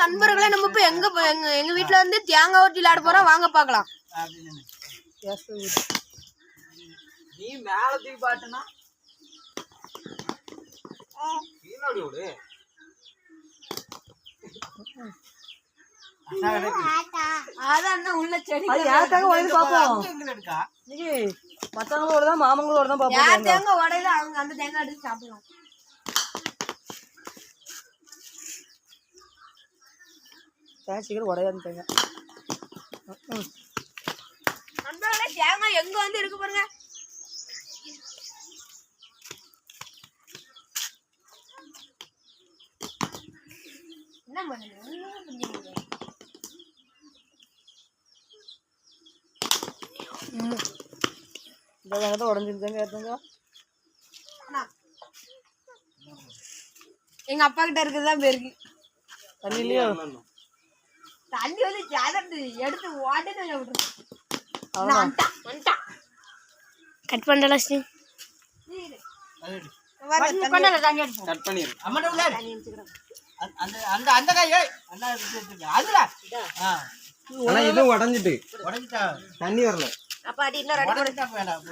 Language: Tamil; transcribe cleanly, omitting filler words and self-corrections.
நண்பர்களே நம்ம இப்ப எங்க வீட்ல வந்து தேங்காய் ஊற்றி விளையாட போறோம், வாங்க பார்க்கலாம். நீ மேல தூக்கி பாட்டுனா கீழடி ஓடு. அதான் உள்ள செடி மத்தவங்களோட தான் மாமங்களோட தான் பாப்போம். தேங்காய் உடையில அவங்க அந்த தேங்காய் எடுத்து சாப்பிடலாம். சீக்கிரம் உடையாது தேங்காய். நண்பர்களே தேங்காய் எங்க வந்து இருக்கு பாருங்க. என்ன பண்ணுங்க உடஞ்சிருந்தாங்க. எங்க அப்பா கிட்ட இருக்குதுதான் பெருக்கு. தண்ணிலயோ தண்ணி வந்து ஜாதட்டு எடுத்து உடனே கட் பண்ணல கட் பண்ணிரு. அம்மாட்ட உள்ள அந்த அந்த அந்த காய் அண்ணா அதுடா. ஆனா இது உடைஞ்சிட்டா தண்ணி வரல. அப்ப அடி இன்னொரு அடி உடைஞ்சா வேண்டாம்.